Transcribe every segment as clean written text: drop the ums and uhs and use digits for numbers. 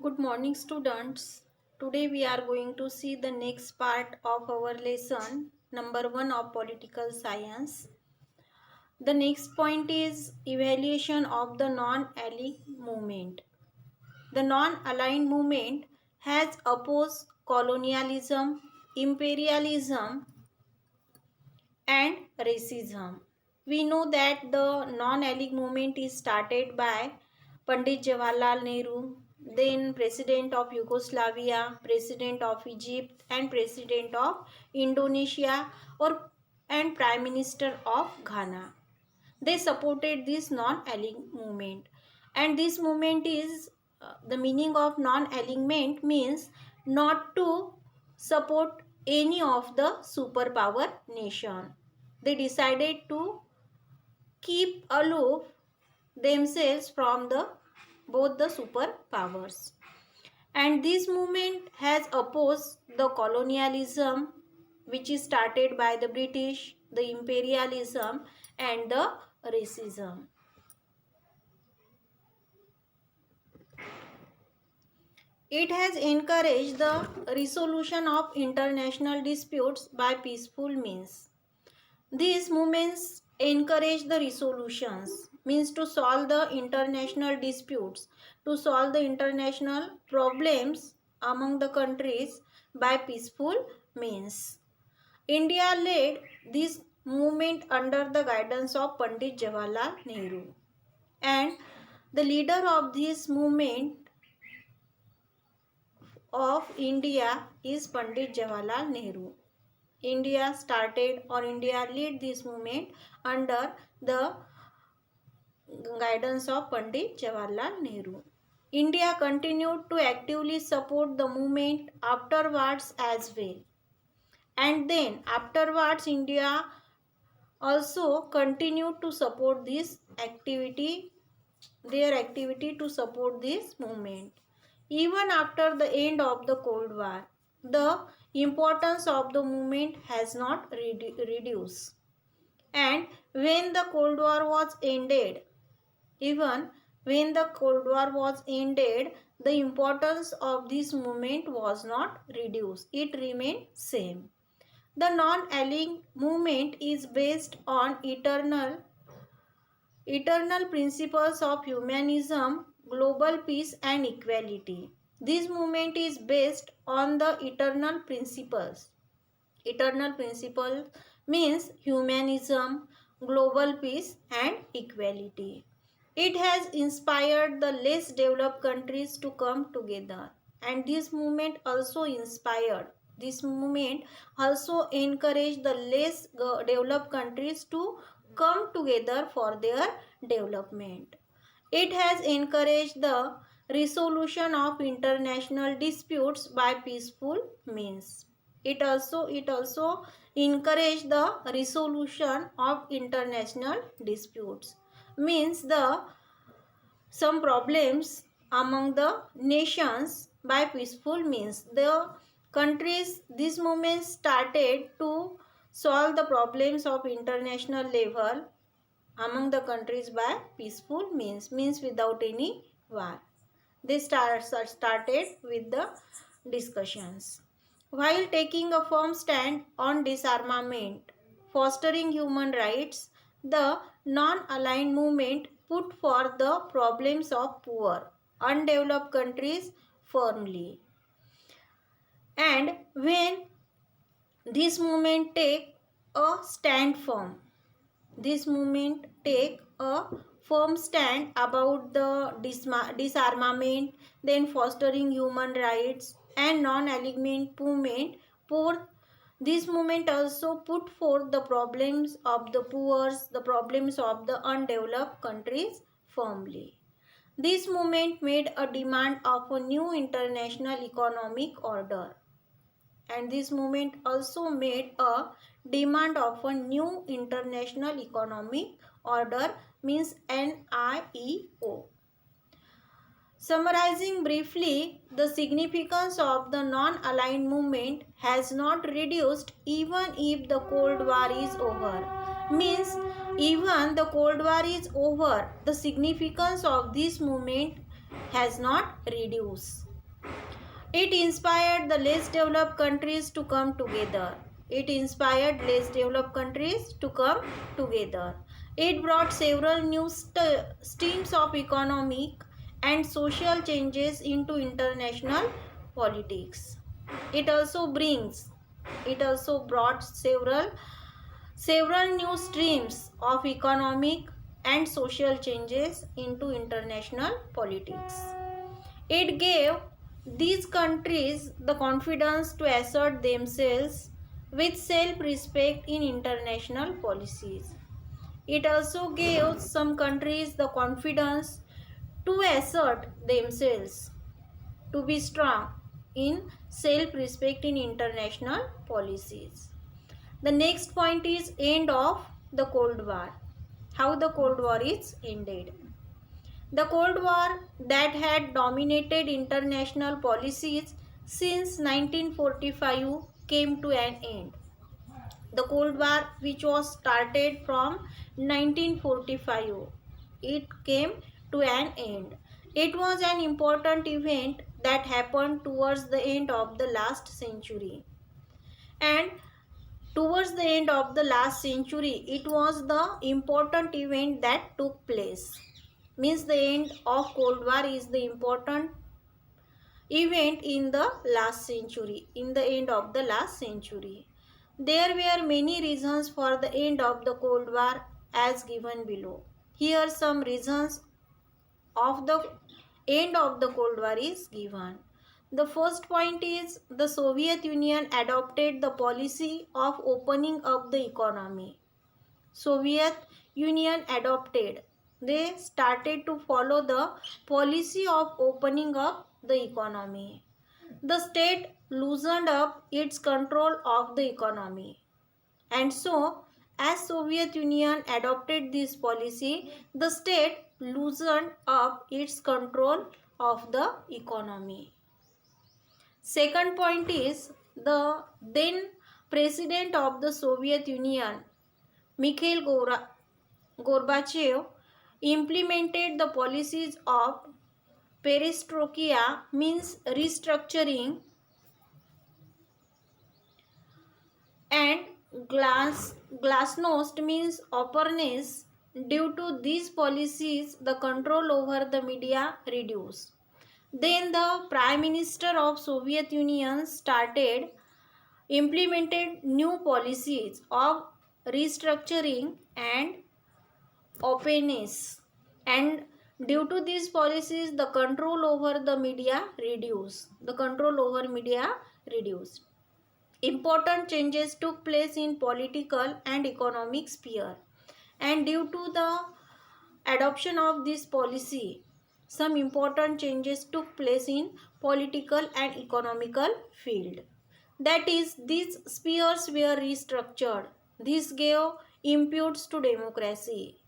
Good morning, students. Today we are going to see the next part of our lesson, number 1 of political science. The next point is evaluation of the non-aligned movement. The non-aligned movement has opposed colonialism, imperialism, and racism. We know that the non-aligned movement is started by Pandit Jawaharlal Nehru, then President of Yugoslavia, President of Egypt, and President of Indonesia, and Prime Minister of Ghana. They supported this non-aligned movement, and this movement is the meaning of non-alignment means not to support any of the superpower nation. They decided to keep aloof themselves from the both the superpowers, and this movement has opposed the colonialism which is started by the British, the imperialism, and the racism. It has encouraged the resolution of international disputes by peaceful means. These movements encourage the resolutions, means to solve the international disputes, to solve the international problems among the countries by peaceful means. India led this movement under the guidance of Pandit Jawaharlal Nehru, and the leader of this movement of India is Pandit Jawaharlal Nehru. India started or India led this movement under the guidance of Pandit Jawaharlal Nehru. India continued to actively support the movement afterwards as well. And then afterwards India also continued to support this activity, their activity to support this movement. Even after the end of the Cold War, the importance of the movement has not reduced. And when the Cold War was ended, even when the Cold War was ended, the importance of this movement was not reduced. It remained same. The non-aligned movement is based on eternal principles of humanism, global peace and equality. This movement is based on the eternal principles. Eternal principle means humanism, global peace and equality. It has inspired the less developed countries to come together, and this movement also encouraged the less developed countries to come together for their development. It has encouraged the resolution of international disputes by peaceful means. It also encouraged the resolution of international disputes. Means the some problems among the nations by peaceful means. The countries, this movement started to solve the problems of international level among the countries by peaceful means without any war. They started with the discussions. While taking a firm stand on disarmament, fostering human rights, the non-aligned movement put forth the problems of poor, undeveloped countries firmly. And when this movement take a stand firm, this movement take a firm stand about the disarmament, then fostering human rights and non-alignment movement. For this movement also put forth the problems of the poor, the problems of the undeveloped countries firmly. This movement made a demand of a new international economic order, and this movement also made a demand of a new international economic order, means NIEO. Summarizing briefly, the significance of the non-aligned movement has not reduced even if the Cold War is over. Means even the Cold War is over, the significance of this movement has not reduced. It inspired the less developed countries to come together. It inspired less developed countries to come together. It brought several new streams of economic and social changes into international politics. It also brought several new streams of economic and social changes into international politics. It gave these countries the confidence to assert themselves with self-respect in international policies. It also gave some countries the confidence to assert themselves to be strong in self-respect in international policies. The next point is end of the Cold War. How the Cold War is ended. The Cold War that had dominated international policies since 1945 came to an end. The Cold War, which was started from 1945, it came to an end. It was an important event that happened towards the end of the last century. And towards the end of the last century, it was the important event that took place. Means the end of Cold War is the important event in the last century, in the end of the last century. There were many reasons for the end of the Cold War as given below. Here some reasons of the end of the Cold War is given. The first point is the Soviet Union adopted the policy of opening up the economy. Soviet Union adopted. They started to follow the policy of opening up the economy. The state loosened up its control of the economy. And so, as Soviet Union adopted this policy, the state loosened up its control of the economy. Second point is the then president of the Soviet Union, Mikhail Gorbachev, implemented the policies of perestroika, means restructuring, and glasnost, means openness. Due to these policies, the control over the media reduced. Then the Prime Minister of Soviet Union implemented new policies of restructuring and openness, and due to these policies the control over the media reduced. Important changes took place in political and economic sphere, and due to the adoption of this policy, some important changes took place in political and economical field. That is, these spheres were restructured. This gave impulse to democracy,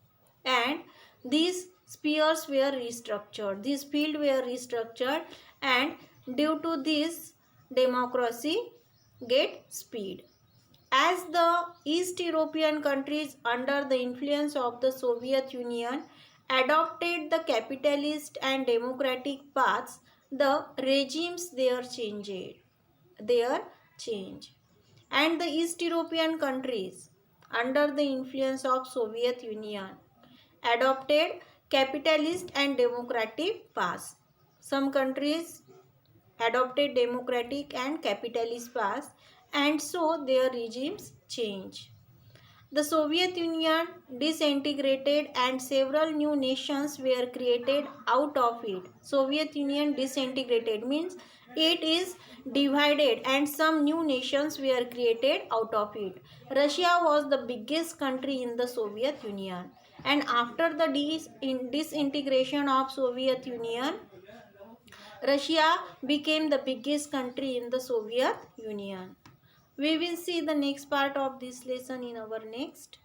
and these spheres were restructured. These fields were restructured, and due to this, democracy get speed. As the East European countries under the influence of the Soviet Union adopted the capitalist and democratic paths, the regimes there changed. And the East European countries under the influence of Soviet Union adopted capitalist and democratic paths. Some countries adopted democratic and capitalist paths, and so their regimes change. The Soviet Union disintegrated and several new nations were created out of it. Soviet Union disintegrated means it is divided and some new nations were created out of it. Russia was the biggest country in the Soviet Union, and after the disintegration of Soviet Union, Russia became the biggest country in the Soviet Union. We will see the next part of this lesson in our next